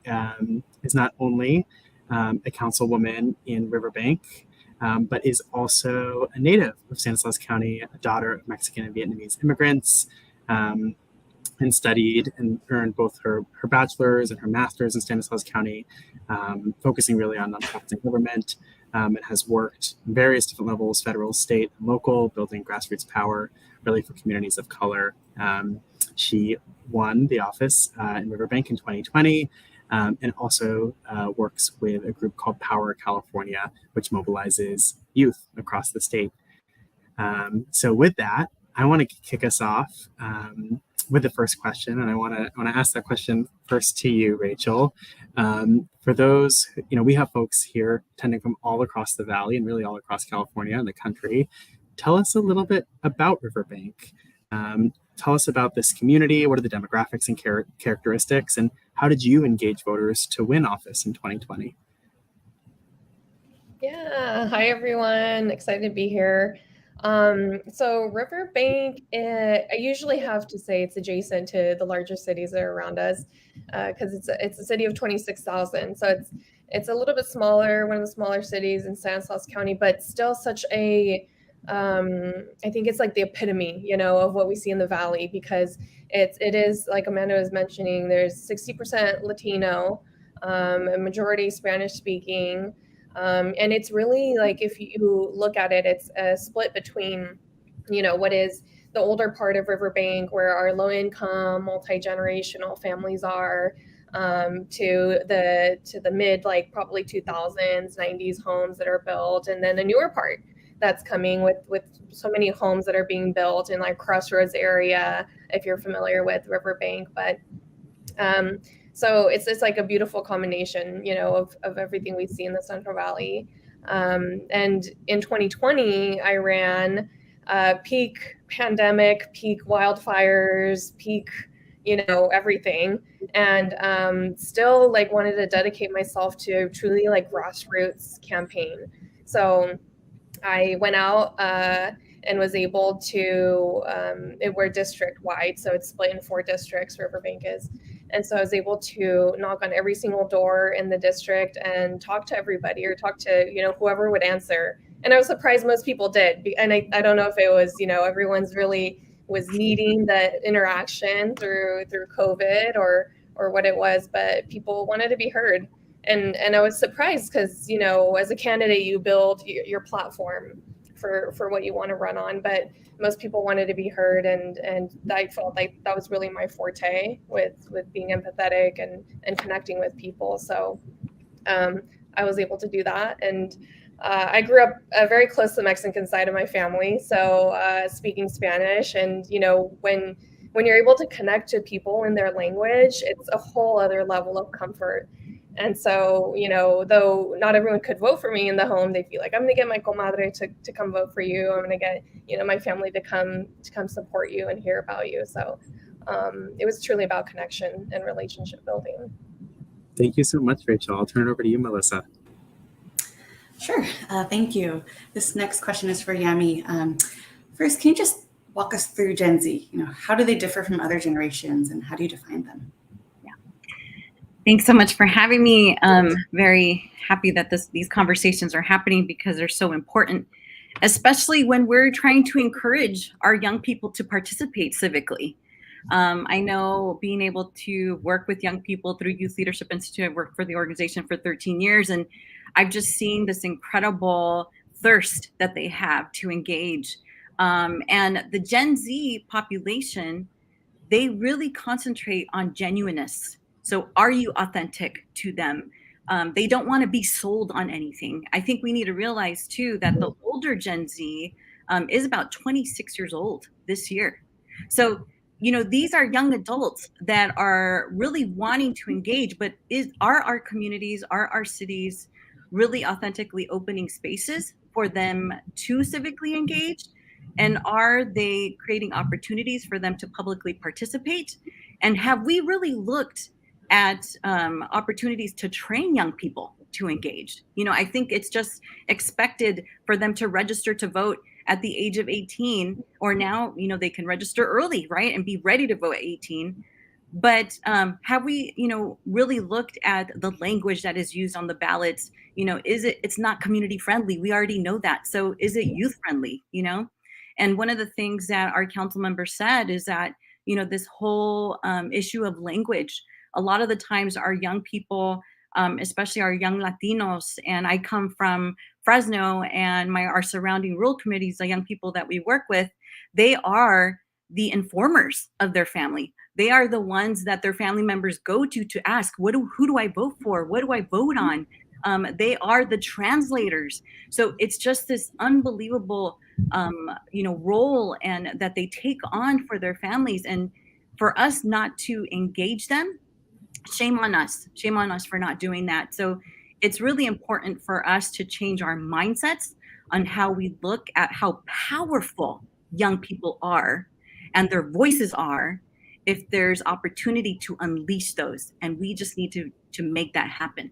is not only a councilwoman in Riverbank, but is also a native of Stanislaus County, a daughter of Mexican and Vietnamese immigrants, and studied and earned both her bachelor's and her master's in Stanislaus County, focusing really on nonprofits and government, and has worked in various different levels, federal, state, and local, building grassroots power, really for communities of color. She won the office in Riverbank in 2020, and also works with a group called Power California, which mobilizes youth across the state. So with that, I want to kick us off with the first question, and I want to ask that question first to you, Rachel. For those, we have folks here attending from all across the Valley and really all across California and the country. Tell us a little bit about Riverbank. Tell us about this community. What are the demographics and characteristics, and how did you engage voters to win office in 2020? Yeah, hi everyone. Excited to be here. So Riverbank, I usually have to say it's adjacent to the larger cities that are around us, because it's a city of 26,000. So it's a little bit smaller, one of the smaller cities in Stanislaus County, but still such a, I think it's like the epitome, of what we see in the Valley, because it is, like Amanda was mentioning, there's 60% Latino, a majority Spanish speaking. And it's really like, if you look at it, it's a split between, what is the older part of Riverbank, where our low income, multi-generational families are, to the mid, like probably 2000s, 90s homes that are built. And then the newer part that's coming with so many homes that are being built in like Crossroads area, if you're familiar with Riverbank. But so it's like a beautiful combination, of everything we see in the Central Valley. And in 2020, I ran peak pandemic, peak wildfires, peak, everything. And still like wanted to dedicate myself to truly like grassroots campaign. So I went out and was able to, we're district wide, so it's split in 4 districts, Riverbank is. And so I was able to knock on every single door in the district and talk to everybody, or talk to, whoever would answer. And I was surprised most people did. And I don't know if it was, everyone's really was needing that interaction through COVID or what it was, but people wanted to be heard. And I was surprised because, as a candidate, you build your platform for what you want to run on, but most people wanted to be heard, and I felt like that was really my forte with being empathetic and connecting with people. So I was able to do that, and I grew up very close to the Mexican side of my family, so speaking Spanish, and when when you're able to connect to people in their language, it's a whole other level of comfort. And so, though not everyone could vote for me in the home, they feel like I'm going to get my comadre to come vote for you. I'm going to get, my family to come support you and hear about you. So it was truly about connection and relationship building. Thank you so much, Rachel. I'll turn it over to you, Melissa. Sure. Thank you. This next question is for Yami. First, can you just walk us through Gen Z? How do they differ from other generations, and how do you define them? Thanks so much for having me. Very happy that these conversations are happening because they're so important, especially when we're trying to encourage our young people to participate civically. I know being able to work with young people through Youth Leadership Institute, I've worked for the organization for 13 years, and I've just seen this incredible thirst that they have to engage. And the Gen Z population, they really concentrate on genuineness. So are you authentic to them? They don't want to be sold on anything. I think we need to realize too that the older Gen Z is about 26 years old this year. So, these are young adults that are really wanting to engage, but are our communities, are our cities really authentically opening spaces for them to civically engage? And are they creating opportunities for them to publicly participate? And have we really looked at opportunities to train young people to engage? I think it's just expected for them to register to vote at the age of 18, or now, they can register early, right? And be ready to vote at 18. But have we, really looked at the language that is used on the ballots? It's not community friendly. We already know that. So is it youth friendly, And one of the things that our council member said is that, this whole issue of language, a lot of the times our young people, especially our young Latinos, and I come from Fresno and our surrounding rural communities, the young people that we work with, they are the informers of their family. They are the ones that their family members go to ask, who do I vote for? What do I vote on? They are the translators. So it's just this unbelievable, role and that they take on for their families. And for us not to engage them, shame on us for not doing that. So it's really important for us to change our mindsets on how we look at how powerful young people are and their voices are, if there's opportunity to unleash those. And we just need to make that happen.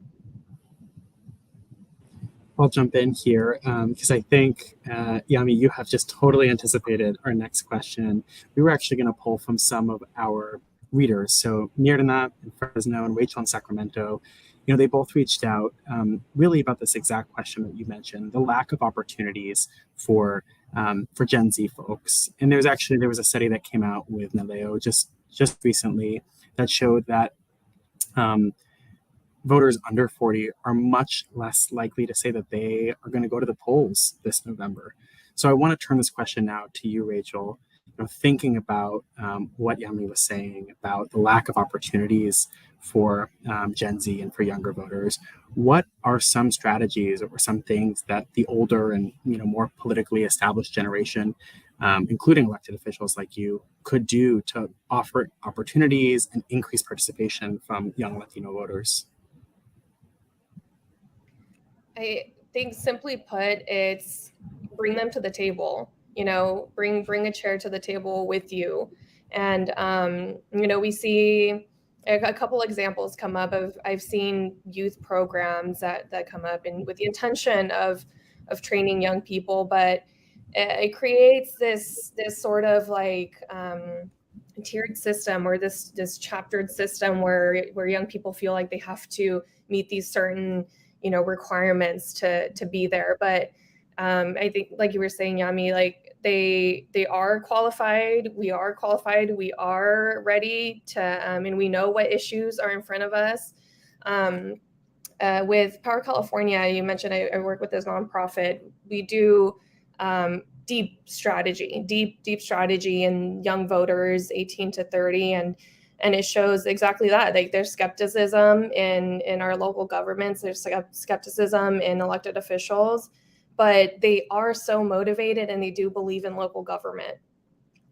I'll jump in here because I think, Yami, you have just totally anticipated our next question. We were actually going to pull from some of our readers. So Mirna in Fresno and Rachel in Sacramento, they both reached out really about this exact question that you mentioned, the lack of opportunities for Gen Z folks. And there was a study that came out with Naleo just recently that showed that voters under 40 are much less likely to say that they are going to go to the polls this November. So I want to turn this question now to you, Rachel. Thinking about what Yami was saying about the lack of opportunities for Gen Z and for younger voters, what are some strategies or some things that the older and more politically established generation, including elected officials like you, could do to offer opportunities and increase participation from young Latino voters? I think simply put, it's bring them to the table. Bring a chair to the table with you. And, we see a couple examples come up I've seen youth programs that come up and with the intention of training young people, but it creates this sort of like tiered system or this chaptered system where young people feel like they have to meet these certain, requirements to be there. But I think, like you were saying, Yami, like they are qualified. We are qualified. We are ready to, and we know what issues are in front of us. With Power California, you mentioned I work with this nonprofit. We do deep strategy in young voters, 18 to 30, and it shows exactly that. Like there's skepticism in our local governments. There's skepticism in elected officials. But they are so motivated and they do believe in local government,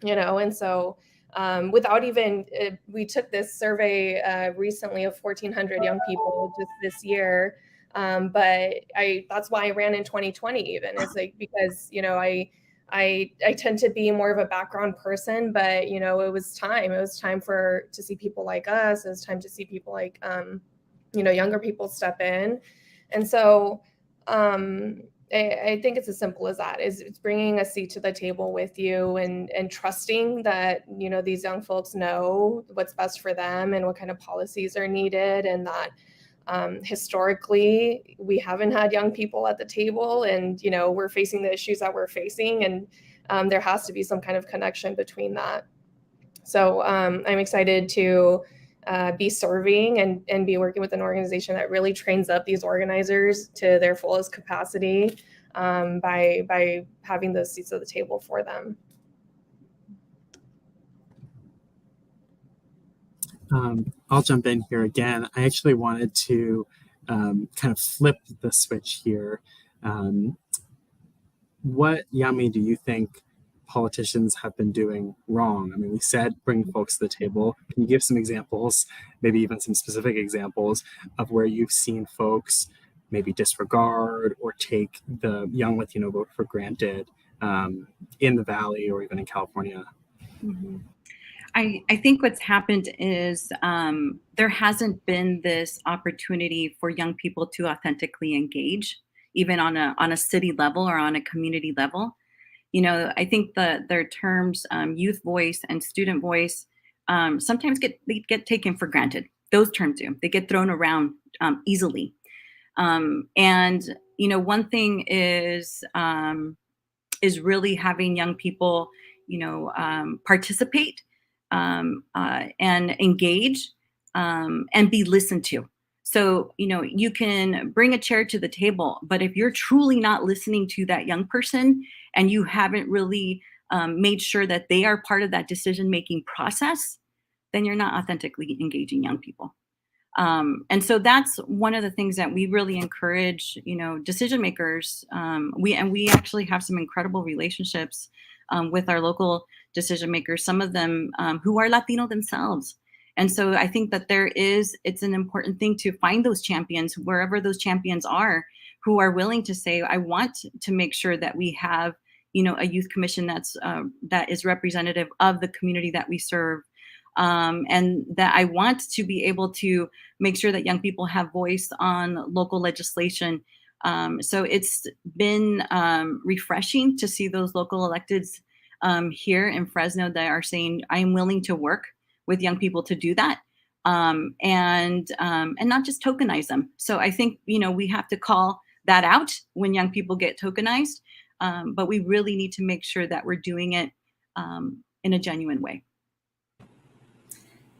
and so without even, we took this survey recently of 1,400 young people just this year. But that's why I ran in 2020 even. It's like, because, you know, I tend to be more of a background person, but, you know, it was time to see people like us. It was time to see people like, you know, younger people step in. And so I think it's as simple as that. It's bringing a seat to the table with you and trusting that, you know, these young folks know what's best for them and what kind of policies are needed, and that historically we haven't had young people at the table, and, you know, we're facing the issues that we're facing, and there has to be some kind of connection between that. So I'm excited to be serving and be working with an organization that really trains up these organizers to their fullest capacity by having those seats at the table for them. I'll jump in here again. I actually wanted to kind of flip the switch here. What, Yami, do you think politicians have been doing wrong? I mean, we said bring folks to the table. Can you give some examples, maybe even some specific examples of where you've seen folks maybe disregard or take the young Latino vote for granted in the Valley or even in California? Mm-hmm. I think what's happened is there hasn't been this opportunity for young people to authentically engage, even on a city level or on a community level. You know, I think their terms youth voice and student voice sometimes get taken for granted. Those terms do. They get thrown around easily. And, you know, one thing is really having young people, you know, participate and engage and be listened to. So, you know, you can bring a chair to the table, but if you're truly not listening to that young person and you haven't really made sure that they are part of that decision-making process, then you're not authentically engaging young people. And so that's one of the things that we really encourage, you know, decision makers. We actually have some incredible relationships with our local decision makers, some of them who are Latino themselves. And so I think that it's an important thing to find those champions, wherever those champions are, who are willing to say, I want to make sure that we have, you know, a youth commission that is representative of the community that we serve. And that I want to be able to make sure that young people have voice on local legislation. So it's been refreshing to see those local electeds here in Fresno that are saying, I am willing to work with young people to do that, and not just tokenize them. So I think, you know, we have to call that out when young people get tokenized, but we really need to make sure that we're doing it in a genuine way.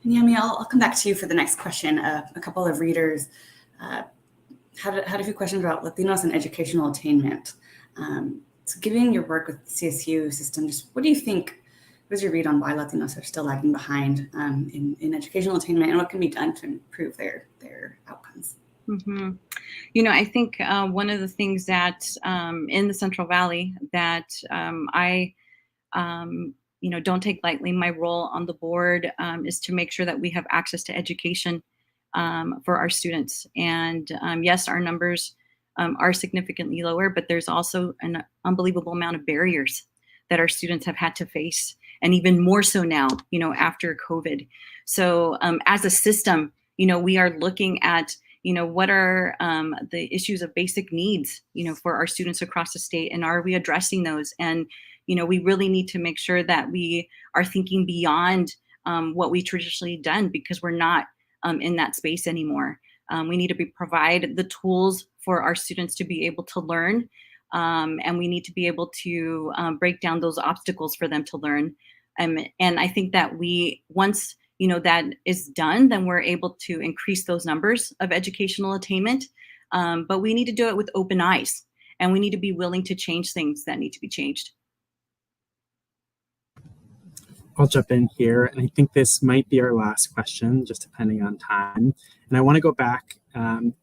Yami, I'll come back to you for the next question. A couple of readers had a few questions about Latinos and educational attainment. So given your work with the CSU system, just what do you think, what is your read on why Latinos are still lagging behind in educational attainment, and what can be done to improve their outcomes? Mm-hmm. You know, I think one of the things that in the Central Valley that I you know, don't take lightly, my role on the board is to make sure that we have access to education for our students. And yes, our numbers are significantly lower, but there's also an unbelievable amount of barriers that our students have had to face, and even more so now, you know, after COVID. So as a system, you know, we are looking at, you know, what are the issues of basic needs, you know, for our students across the state, and are we addressing those? And, you know, we really need to make sure that we are thinking beyond what we traditionally done, because we're not in that space anymore. We need to provide the tools for our students to be able to learn, and we need to be able to break down those obstacles for them to learn. And I think that once, you know, that is done, then we're able to increase those numbers of educational attainment. But we need to do it with open eyes, and we need to be willing to change things that need to be changed. I'll jump in here, and I think this might be our last question, just depending on time. And I want to go back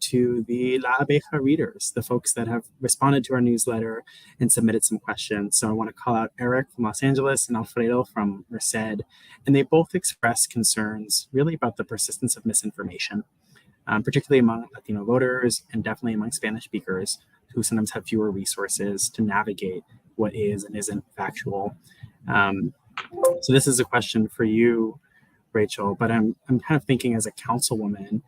to the La Abeja readers, the folks that have responded to our newsletter and submitted some questions. So I want to call out Eric from Los Angeles and Alfredo from Merced, and they both expressed concerns really about the persistence of misinformation, particularly among Latino voters and definitely among Spanish speakers who sometimes have fewer resources to navigate what is and isn't factual. So this is a question for you, Rachel, but I'm kind of thinking as a councilwoman,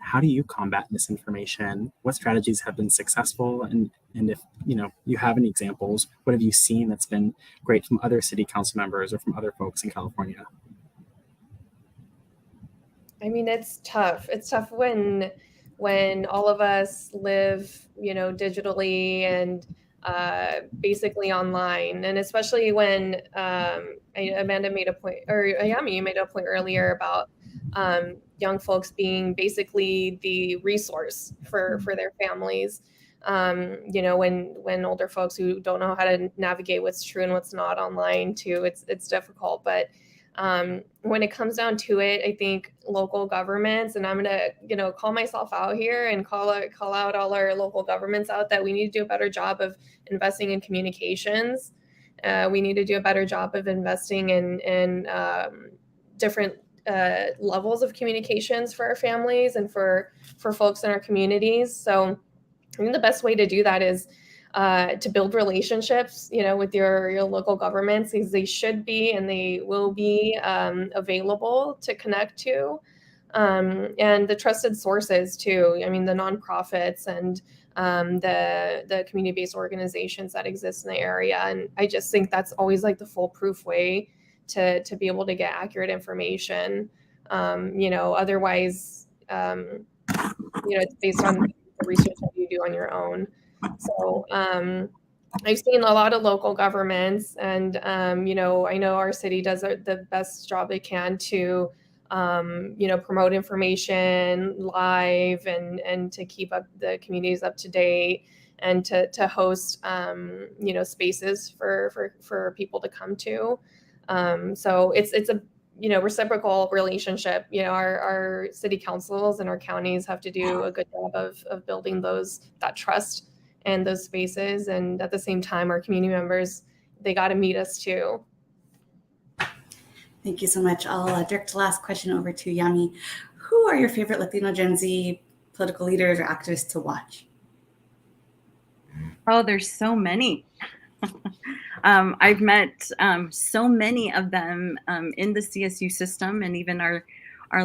how do you combat misinformation? What strategies have been successful? And if you have any examples, what have you seen that's been great from other city council members or from other folks in California? I mean, it's tough. It's tough when all of us live, digitally and basically online, and especially when Amanda made a point, or Ayami, you made a point earlier about young folks being basically the resource for their families. When older folks who don't know how to navigate what's true and what's not online too, it's difficult. But when it comes down to it, I think local governments, and I'm gonna, call myself out here and call out all our local governments out, that we need to do a better job of investing in communications. We need to do a better job of investing in different levels of communications for our families and for folks in our communities. So I think the best way to do that is to build relationships, with your local governments, because they should be and they will be available to connect to, and the trusted sources too. I mean, the nonprofits and the community-based organizations that exist in the area. And I just think that's always like the foolproof way to be able to get accurate information. Otherwise, it's based on the research that you do on your own. So I've seen a lot of local governments, and I know our city does the best job it can to promote information live and to keep up the communities up to date, and to host spaces for people to come to. So it's a reciprocal relationship. Our city councils and our counties have to do a good job of building that trust and those spaces, and at the same time, our community members, they got to meet us too. Thank you so much. I'll direct the last question over to Yami. Who are your favorite Latino Gen Z political leaders or activists to watch? Oh, there's so many. I've met so many of them in the CSU system and even our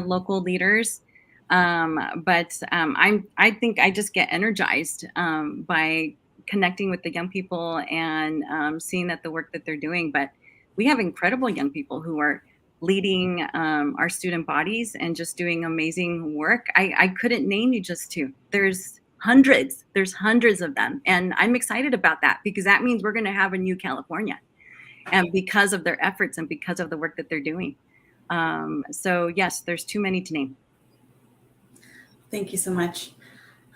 local leaders. But I think I just get energized by connecting with the young people and seeing that the work that they're doing. But we have incredible young people who are leading our student bodies and just doing amazing work. I couldn't name you just two. There's hundreds of them. And I'm excited about that, because that means we're going to have a new California, and because of their efforts and because of the work that they're doing. So yes, there's too many to name. Thank you so much.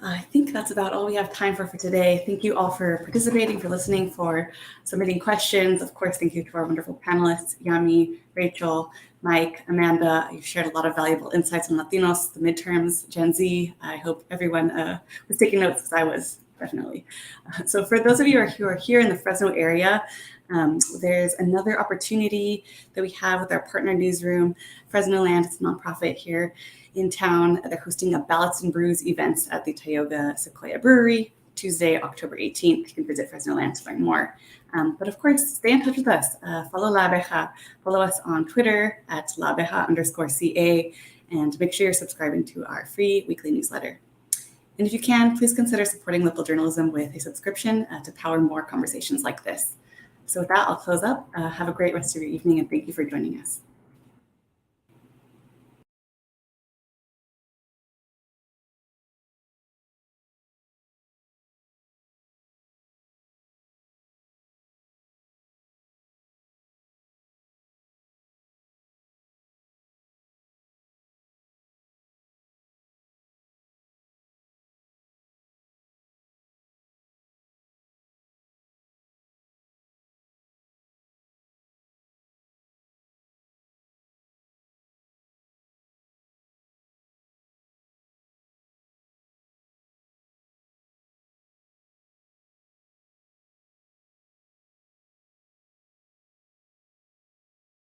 I think that's about all we have time for today. Thank you all for participating, for listening, for submitting questions. Of course, thank you to our wonderful panelists, Yami, Rachel, Mike, Amanda. You've shared a lot of valuable insights on Latinos, the midterms, Gen Z. I hope everyone was taking notes, as I was, definitely. So for those of you who are here in the Fresno area, there's another opportunity that we have with our partner newsroom, Fresno Land. It's a nonprofit here in town. They're hosting a Ballots and Brews event at the Tioga Sequoia Brewery, Tuesday, October 18th. You can visit Fresno Land to learn more. But of course, stay in touch with us. Follow La Abeja. Follow us on Twitter at LaAbeja_CA, and make sure you're subscribing to our free weekly newsletter. And if you can, please consider supporting local journalism with a subscription to power more conversations like this. So with that, I'll close up. Have a great rest of your evening, and thank you for joining us.